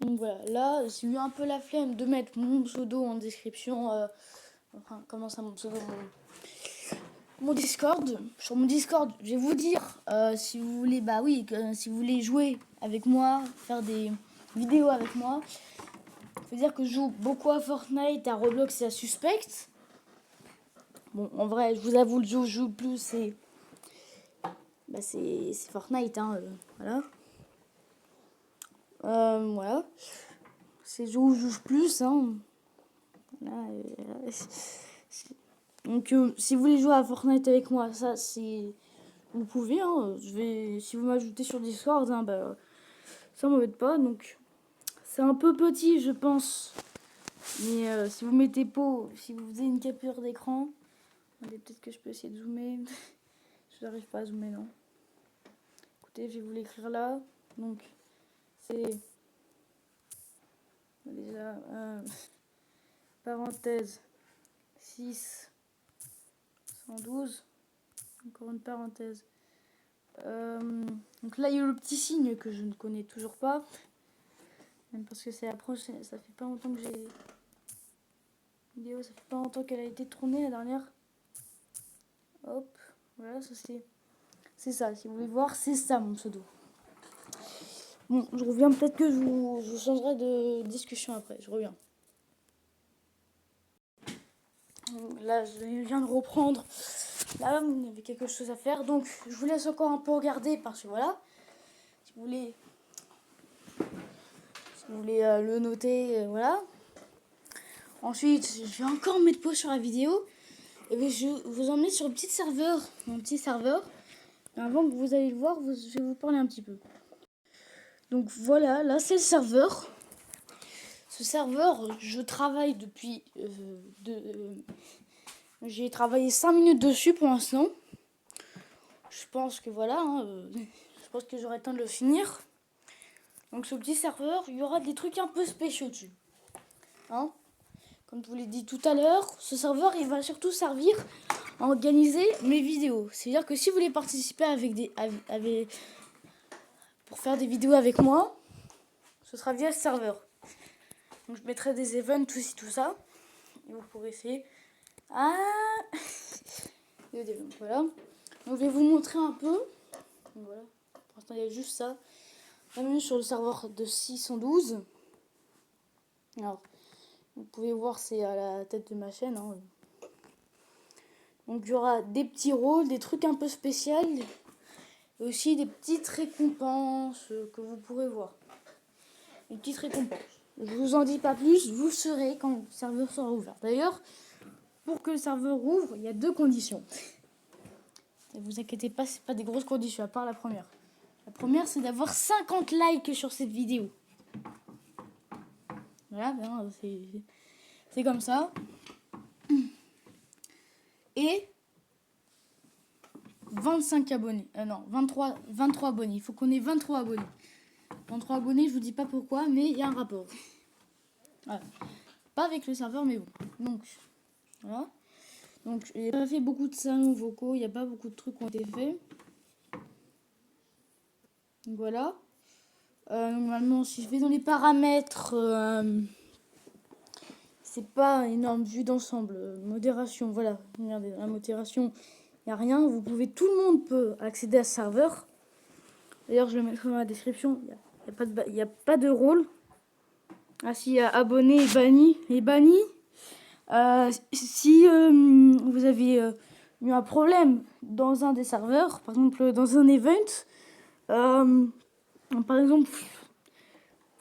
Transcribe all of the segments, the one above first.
Donc voilà, là j'ai eu un peu la flemme de mettre mon pseudo en description. Enfin, comment ça, mon pseudo, mon Discord. Sur mon Discord, je vais vous dire si vous voulez, bah oui, si vous voulez jouer avec moi, faire des vidéos avec moi. Faut dire que je joue beaucoup à Fortnite, à Roblox et à Suspect. Bon, en vrai, je vous avoue, le jeu où je joue le plus, c'est Fortnite, hein, voilà. Voilà. C'est le jeu où je joue le plus, hein. Là, donc, si vous voulez jouer à Fortnite avec moi, ça, c'est... Vous pouvez, hein. Si vous m'ajoutez sur Discord, hein, bah, ça m'embête pas. Donc, c'est un peu petit, je pense. Mais si vous mettez si vous faisiez une capture d'écran, peut-être que je peux essayer de zoomer. Je n'arrive pas à zoomer, non. Écoutez, je vais vous l'écrire là. Donc, c'est déjà parenthèse 6 112. Encore une parenthèse. Donc là, il y a le petit signe que je ne connais toujours pas. Même parce que c'est la prochaine. Ça fait pas longtemps que j'ai. Vidéo, ça fait pas longtemps qu'elle a été tournée la dernière. Hop, voilà, ça c'est. C'est ça, si vous voulez voir, c'est ça mon pseudo. Bon, je reviens, peut-être que je changerai de discussion après, je reviens. Là, je viens de reprendre. Là, il y avait quelque chose à faire, donc je vous laisse encore un peu regarder parce que voilà. Si vous voulez, le noter, voilà. Ensuite, je vais encore mettre pause sur la vidéo. Et bien, je vais vous emmener sur le petit serveur, mon petit serveur. Et avant que vous allez le voir, je vais vous parler un petit peu. Donc voilà, là c'est le serveur. Ce serveur, je travaille depuis... j'ai travaillé 5 minutes dessus pour l'instant. Je pense que voilà, hein, je pense que j'aurai le temps de le finir. Donc ce petit serveur, il y aura des trucs un peu spéciaux dessus. Hein, comme je vous l'ai dit tout à l'heure, ce serveur, il va surtout servir à organiser mes vidéos. C'est-à-dire que si vous voulez participer pour faire des vidéos avec moi, ce sera via ce serveur. Donc je mettrai des events, tout ça. Et vous pourrez essayer. Ah voilà. Donc je vais vous montrer un peu. Donc, voilà. Pour l'instant, il y a juste ça. Bienvenue sur le serveur de 612. Alors, vous pouvez voir, c'est à la tête de ma chaîne. Hein. Donc il y aura des petits rôles, des trucs un peu spéciaux. Et aussi des petites récompenses que vous pourrez voir. Des petites récompenses. Je vous en dis pas plus, vous saurez quand le serveur sera ouvert. D'ailleurs, pour que le serveur ouvre, il y a 2 conditions. Ne vous inquiétez pas, c'est pas des grosses conditions, à part la première. La première, c'est d'avoir 50 likes sur cette vidéo. Voilà, c'est comme ça. Et 25 abonnés. Non, 23 abonnés. Il faut qu'on ait 23 abonnés. 23 abonnés, je vous dis pas pourquoi, mais il y a un rapport. Voilà. Pas avec le serveur, mais bon. Donc, voilà. Donc, j'ai pas fait beaucoup de salons vocaux, il n'y a pas beaucoup de trucs qui ont été faits. Donc, voilà. Normalement, si je vais dans les paramètres, c'est pas énorme vue d'ensemble. Modération, voilà. Regardez, dans la modération, il n'y a rien. Tout le monde peut accéder à ce serveur. D'ailleurs, je le mettrai dans la description. Il n'y a pas de rôle. Ah si, abonné et banni. Si vous avez eu un problème dans un des serveurs, par exemple dans un event, par exemple,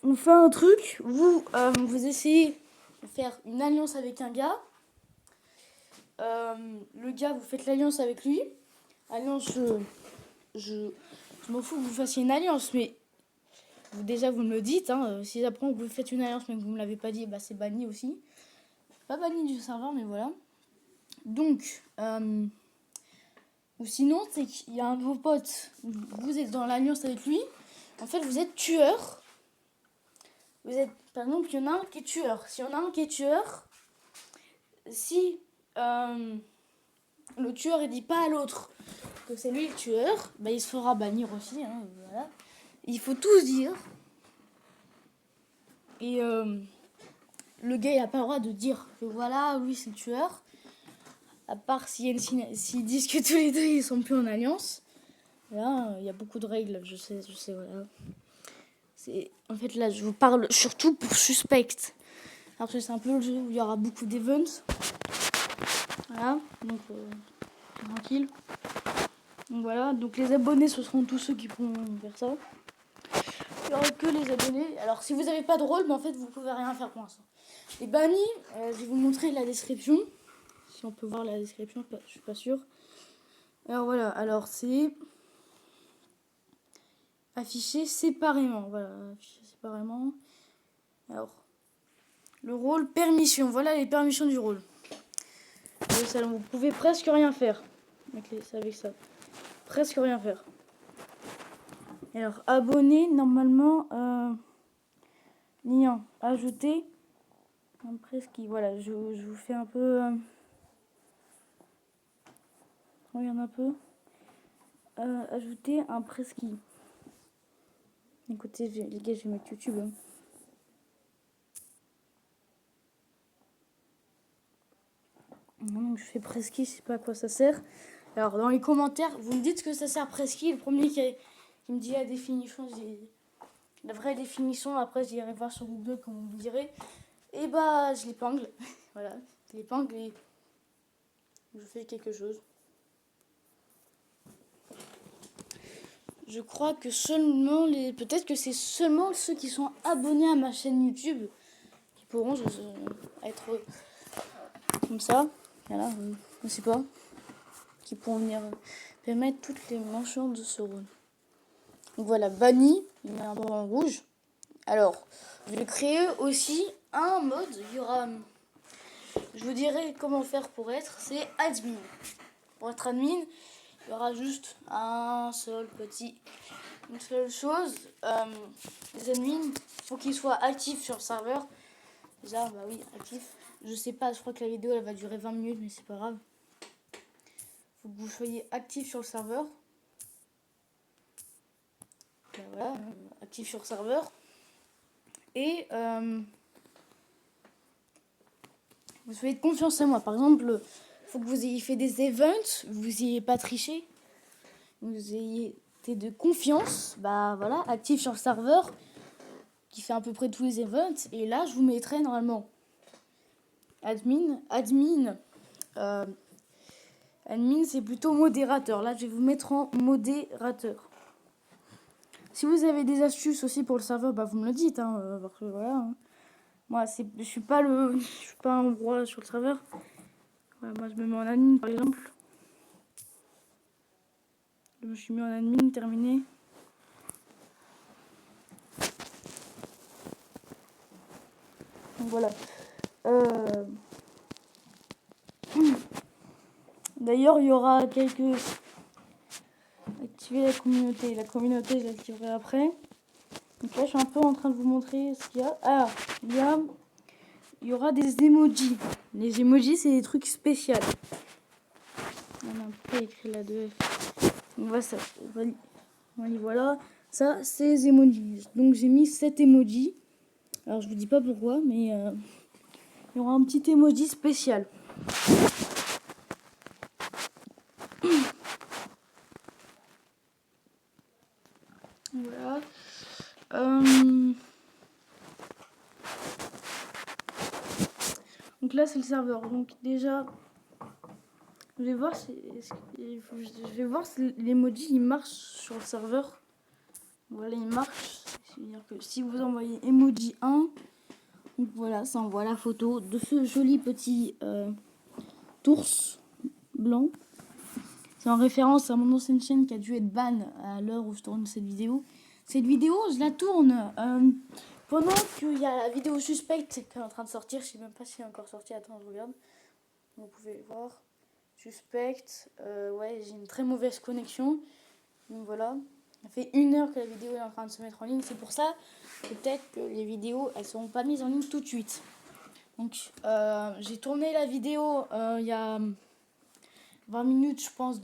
on fait un truc, vous essayez de faire une alliance avec un gars, le gars, vous faites l'alliance avec lui, alliance, je m'en fous que vous fassiez une alliance, mais déjà vous me le dites, hein, si j'apprends que vous faites une alliance mais que vous me l'avez pas dit, bah c'est banni aussi. Pas banni du serveur, mais voilà. Donc, ou sinon, c'est qu'il y a un de vos potes, vous êtes dans l'alliance avec lui, en fait, vous êtes tueur. Par exemple, il y en a un qui est tueur. Si y en a un qui est tueur, si le tueur ne dit pas à l'autre que c'est lui le tueur, bah, il se fera bannir aussi. Hein, voilà. Il faut tous dire. Et le gars il a pas le droit de dire que voilà, oui c'est le tueur. À part s'ils disent que tous les deux ils sont plus en alliance. Là, il y a beaucoup de règles, je sais, voilà. En fait, là, je vous parle surtout pour Suspect. Après, c'est un peu le jeu où il y aura beaucoup d'events. Voilà, donc tranquille. Donc voilà, donc les abonnés, ce seront tous ceux qui pourront faire ça. Il n'y aura que les abonnés. Alors, si vous n'avez pas de rôle, mais en fait, vous pouvez rien faire pour l'instant. Les bannis, je vais vous montrer la description. Si on peut voir la description, je suis pas sûre. Alors voilà, alors c'est affiché séparément. Voilà, affiché séparément. Alors, le rôle, permission. Voilà les permissions du rôle. Le salon, vous pouvez presque rien faire avec ça. Presque rien faire. Alors, abonner, normalement, lien, ajouter. Presque, voilà, je vous fais un peu. Regarde un peu. Ajouter un presqu'île. Écoutez, les gars, je vais mettre YouTube. Hein. Donc, je fais presqu'île, je sais pas à quoi ça sert. Alors, dans les commentaires, vous me dites que ça sert presqu'île. Le premier qui me dit la définition, la vraie définition. Après, j'irai voir sur Google, comme vous me direz. Et bah, je l'épingle. Voilà, je l'épingle et je fais quelque chose. Je crois que seulement peut-être que c'est seulement ceux qui sont abonnés à ma chaîne YouTube qui pourront être comme ça. Voilà, je sais pas. Qui pourront venir permettre toutes les mentions de ce rôle. Donc voilà, banni, il y a un peu en rouge. Alors, je vais créer aussi un mode. Il y aura, je vous dirai comment faire pour être. C'est admin. Pour être admin, il y aura juste une seule chose. Les admins, faut qu'ils soient actifs sur le serveur. Déjà, bah oui, actif. Je sais pas, je crois que la vidéo elle va durer 20 minutes, mais c'est pas grave. Faut que vous soyez actif sur le serveur. Voilà, actif sur le serveur. Et vous soyez de confiance en moi. Par exemple, faut que vous ayez fait des events, vous ayez pas triché, vous ayez été de confiance. Bah voilà, actif sur le serveur qui fait à peu près tous les events. Et là, je vous mettrai normalement admin, c'est plutôt modérateur. Là, je vais vous mettre en modérateur. Si vous avez des astuces aussi pour le serveur, bah vous me le dites. Hein, parce que voilà. Hein. Moi, je suis pas un roi sur le serveur. Voilà, moi, je me mets en admin, par exemple. Je me suis mis en admin, terminé. Donc voilà. D'ailleurs, il y aura activer la communauté. La communauté, je l'activerai après. Donc là, je suis un peu en train de vous montrer ce qu'il y a. Ah, il y aura des emojis. Les emojis, c'est des trucs spéciaux. On a pas écrit la 2F. Donc voilà, voilà. Ça, c'est les emojis. Donc j'ai mis 7 emojis. Alors je vous dis pas pourquoi, mais il y aura un petit emoji spécial. Voilà. Donc là c'est le serveur. Donc déjà, je vais voir si l'emoji il marche sur le serveur. Voilà, il marche. C'est-à-dire que si vous envoyez emoji 1, donc voilà, ça envoie la photo de ce joli petit ours blanc. C'est en référence à mon ancienne chaîne qui a dû être ban à l'heure où je tourne cette vidéo. Cette vidéo, je la tourne pendant qu'il y a la vidéo suspecte qui est en train de sortir. Je sais même pas si elle est encore sortie. Attends, je regarde. Vous pouvez le voir. Suspecte. Ouais, j'ai une très mauvaise connexion. Donc voilà. Ça fait 1 heure que la vidéo est en train de se mettre en ligne. C'est pour ça que peut-être que les vidéos, elles seront pas mises en ligne tout de suite. Donc, j'ai tourné la vidéo il y a 20 minutes, je pense,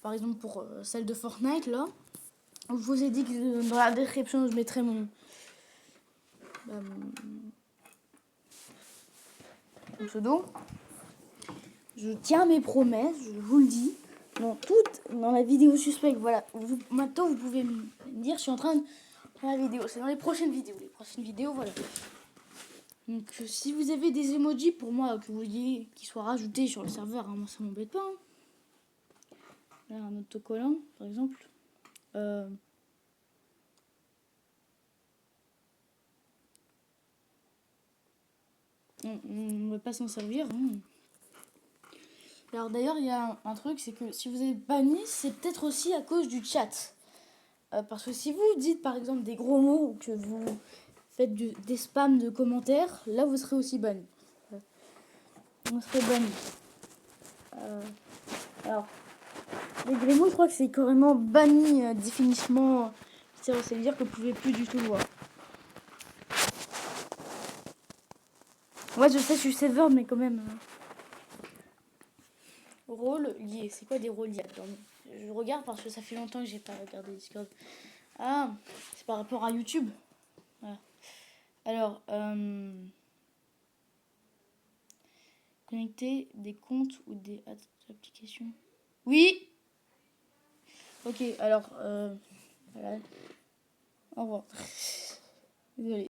par exemple pour celle de Fortnite, là. Je vous ai dit que dans la description, je mettrai mon pseudo. Je tiens mes promesses, je vous le dis. Dans la vidéo suspecte, voilà. Maintenant, vous pouvez me dire, je suis en train de faire la vidéo. C'est dans les prochaines vidéos. Les prochaines vidéos, voilà. Donc, si vous avez des emojis pour moi, que vous vouliez qu'ils soient rajoutés sur le serveur, hein, moi, ça m'embête pas. Hein. Là, un autocollant, par exemple. On ne va pas s'en servir. Hein. Alors d'ailleurs, il y a un truc, c'est que si vous êtes banni, c'est peut-être aussi à cause du chat. Parce que si vous dites par exemple des gros mots ou que vous faites des spams de commentaires, là vous serez aussi banni. Vous serez banni. Alors, les gros mots, je crois que c'est carrément banni définitivement. Ça veut dire que vous pouvez plus du tout le voir. Moi je sais, je suis serveur, mais quand même. Rôle lié. C'est quoi des rôles liés? Je regarde parce que ça fait longtemps que j'ai pas regardé Discord. Ah, c'est par rapport à YouTube. Voilà. Alors, connecter des comptes ou des applications. Oui. Ok, alors, voilà. Au revoir. Désolé.